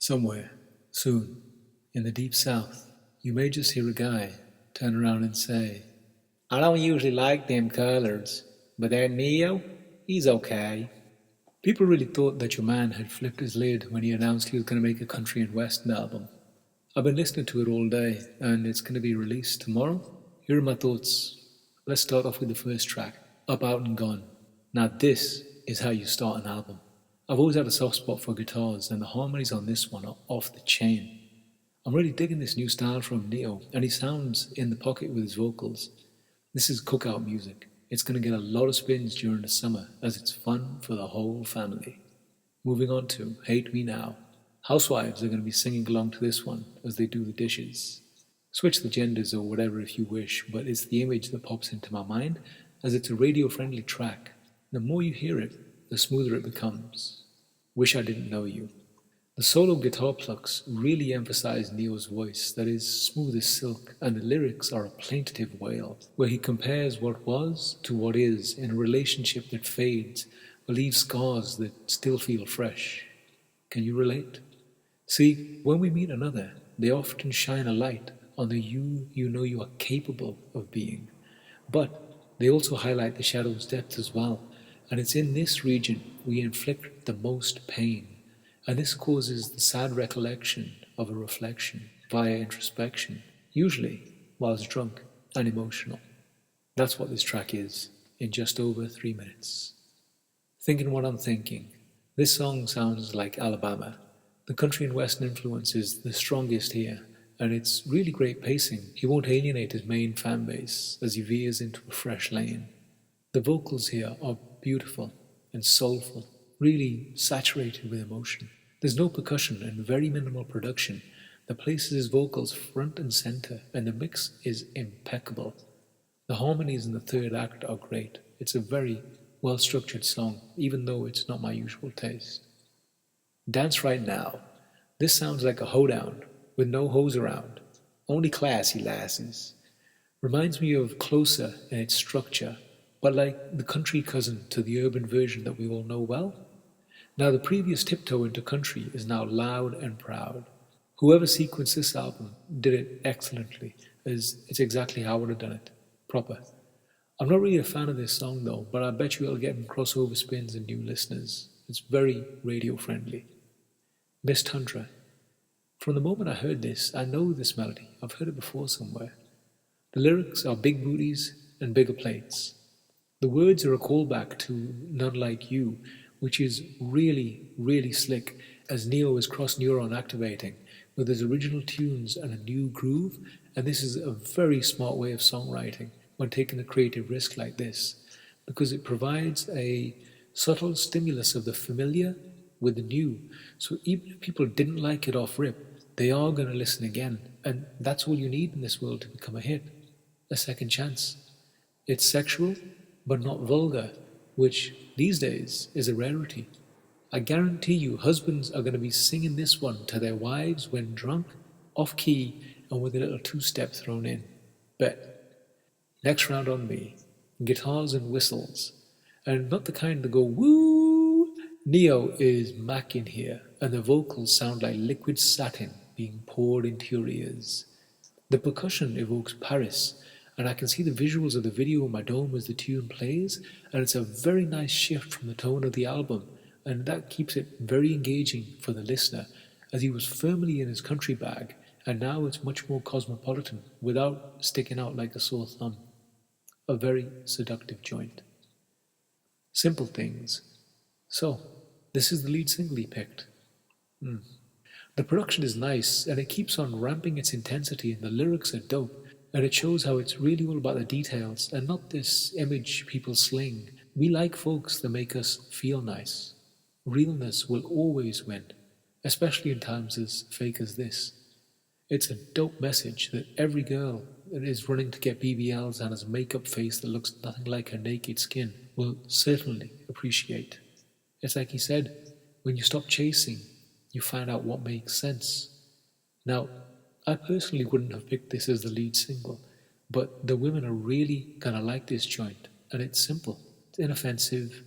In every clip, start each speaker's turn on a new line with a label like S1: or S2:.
S1: Somewhere, soon, in the deep south, you may just hear a guy turn around and say, I don't usually like them colors, but that Neo, he's okay. People really thought that your man had flipped his lid when he announced he was going to make a country and western album. I've been listening to it all day, and it's going to be released tomorrow. Here are my thoughts. Let's start off with the first track, Up, Out and Gone. Now this is how you start an album. I've always had a soft spot for guitars, and the harmonies on this one are off the chain. I'm really digging this new style from Neo, and he sounds in the pocket with his vocals. This is cookout music. It's going to get a lot of spins during the summer, as it's fun for the whole family. Moving on to Hate Me Now. Housewives are going to be singing along to this one as they do the dishes. Switch the genders or whatever if you wish, but it's the image that pops into my mind, as it's a radio-friendly track. The more you hear it, the smoother it becomes. Wish I Didn't Know You. The solo guitar plucks really emphasize Neo's voice that is smooth as silk, and the lyrics are a plaintive wail, where he compares what was to what is in a relationship that fades, but leaves scars that still feel fresh. Can you relate? See, when we meet another, they often shine a light on the you know you are capable of being. But they also highlight the shadow's depth as well, and it's in this region we inflict the most pain. And this causes the sad recollection of a reflection via introspection, usually whilst drunk and emotional. That's what this track is, in just over 3 minutes. Thinking what I'm thinking. This song sounds like Alabama. The country and western influence is the strongest here, and it's really great pacing. He won't alienate his main fan base as he veers into a fresh lane. The vocals here are beautiful and soulful, really saturated with emotion. There's no percussion and very minimal production that places his vocals front and center, and the mix is impeccable. The harmonies in the third act are great. It's a very well-structured song, even though it's not my usual taste. Dance Right Now. This sounds like a hoedown, with no hoes around. Only classy lasses. Reminds me of Closer in its structure, but like the country cousin to the urban version that we all know well. Now the previous tiptoe into country is now loud and proud. Whoever sequenced this album did it excellently, as it's exactly how I would have done it. Proper. I'm not really a fan of this song though, but I bet you it'll get crossover spins and new listeners. It's very radio friendly. Miss Tundra. From the moment I heard this, I know this melody. I've heard it before somewhere. The lyrics are big booties and bigger plates. The words are a callback to None Like You, which is really, really slick, as Neo is cross-neuron activating with his original tunes and a new groove, and this is a very smart way of songwriting when taking a creative risk like this, because it provides a subtle stimulus of the familiar with the new, so even if people didn't like it off rip, they are going to listen again, and that's all you need in this world to become a hit. A second chance. It's sexual, but not vulgar, which these days is a rarity. I guarantee you husbands are going to be singing this one to their wives when drunk, off key, and with a little two-step thrown in. Bet. Next round on me. Guitars and whistles. And not the kind that go woo. Neo is macking here, and the vocals sound like liquid satin being poured into your ears. The percussion evokes Paris, and I can see the visuals of the video in my dome as the tune plays, and it's a very nice shift from the tone of the album, and that keeps it very engaging for the listener, as he was firmly in his country bag, and now it's much more cosmopolitan without sticking out like a sore thumb. A very seductive joint. Simple Things. So, this is the lead single he picked. The production is nice, and it keeps on ramping its intensity, and the lyrics are dope, and it shows how it's really all about the details and not this image people sling. We like folks that make us feel nice. Realness will always win, especially in times as fake as this. It's a dope message that every girl that is running to get BBLs and has a makeup face that looks nothing like her naked skin will certainly appreciate. It's like he said, when you stop chasing, you find out what makes sense. Now, I personally wouldn't have picked this as the lead single, but the women are really gonna like this joint, and it's simple, it's inoffensive,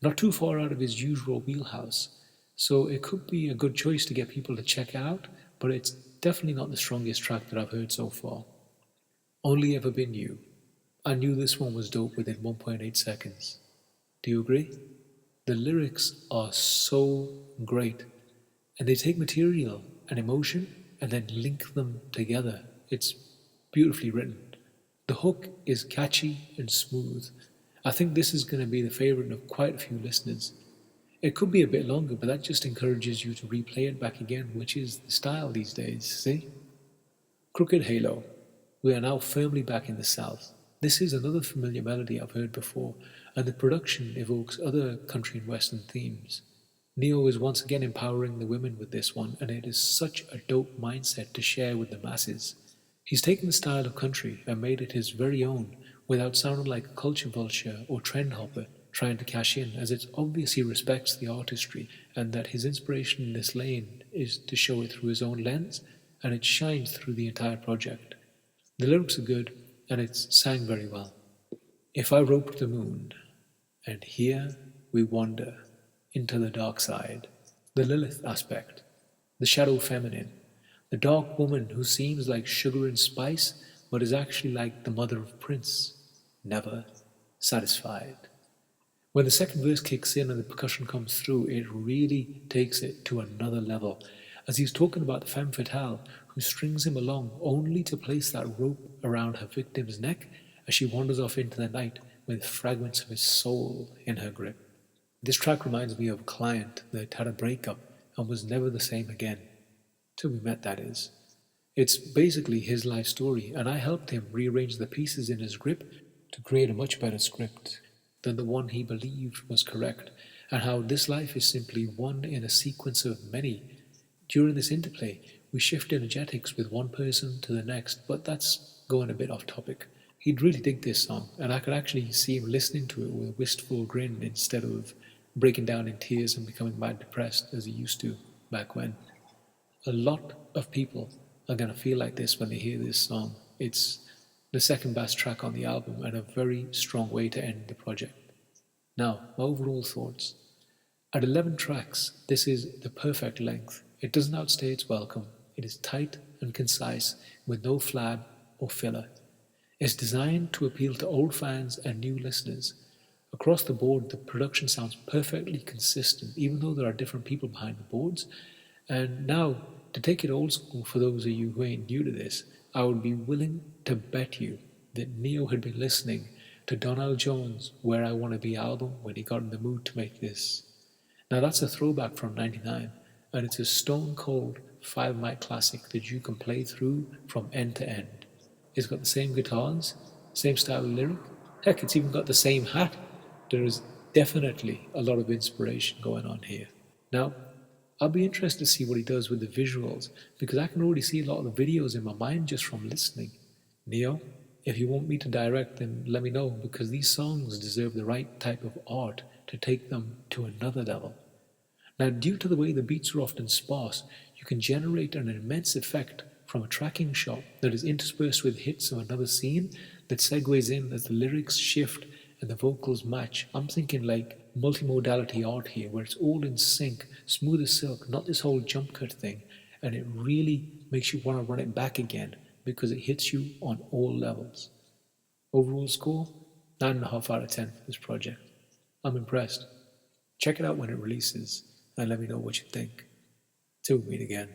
S1: not too far out of his usual wheelhouse, So it could be a good choice to get people to check out, but it's definitely not the strongest track that I've heard so far. Only Ever Been You. I knew this one was dope within 1.8 seconds. Do you agree? The lyrics are so great, and they take material and emotion and then link them together. It's beautifully written. The hook is catchy and smooth. I think this is going to be the favourite of quite a few listeners. It could be a bit longer, but that just encourages you to replay it back again, which is the style these days, see? Crooked Halo. We are now firmly back in the South. This is another familiar melody I've heard before, and the production evokes other country and western themes. Neo is once again empowering the women with this one, and it is such a dope mindset to share with the masses. He's taken the style of country and made it his very own without sounding like a culture vulture or trend hopper trying to cash in, as it's obvious he respects the artistry and that his inspiration in this lane is to show it through his own lens, and it shines through the entire project. The lyrics are good, and it's sang very well. If I roped the moon, and here we wander into the dark side, the Lilith aspect, the shadow feminine, the dark woman who seems like sugar and spice, but is actually like the mother of Prince, never satisfied. When the second verse kicks in and the percussion comes through, it really takes it to another level, as he's talking about the femme fatale who strings him along only to place that rope around her victim's neck as she wanders off into the night with fragments of his soul in her grip. This track reminds me of a client that had a breakup and was never the same again. Till we met, that is. It's basically his life story, and I helped him rearrange the pieces in his grip to create a much better script than the one he believed was correct, and how this life is simply one in a sequence of many. During this interplay, we shift energetics with one person to the next, but that's going a bit off topic. He'd really dig this song, and I could actually see him listening to it with a wistful grin instead of breaking down in tears and becoming mad depressed as he used to back when. A lot of people are going to feel like this when they hear this song. It's the second best track on the album and a very strong way to end the project. Now, my overall thoughts. At 11 tracks, this is the perfect length. It doesn't outstay its welcome. It is tight and concise, with no flab or filler. It's designed to appeal to old fans and new listeners. Across the board, the production sounds perfectly consistent, even though there are different people behind the boards. And now, to take it old school for those of you who ain't new to this, I would be willing to bet you that Neo had been listening to Donald Jones' Where I Wanna Be album when he got in the mood to make this. Now that's a throwback from '99, and it's a stone cold 5 mic classic that you can play through from end to end. It's got the same guitars, same style of lyric, heck, it's even got the same hat. There is definitely a lot of inspiration going on here. Now, I'll be interested to see what he does with the visuals, because I can already see a lot of the videos in my mind just from listening. Neo, if you want me to direct, then let me know, because these songs deserve the right type of art to take them to another level. Now, due to the way the beats are often sparse, you can generate an immense effect from a tracking shot that is interspersed with hits of another scene that segues in as the lyrics shift and the vocals match. I'm thinking like multimodality art here, where it's all in sync, smooth as silk, not this whole jump cut thing, and it really makes you want to run it back again because it hits you on all levels. Overall score, 9.5 out of 10 for this project. I'm impressed. Check it out when it releases and let me know what you think. Till we meet again.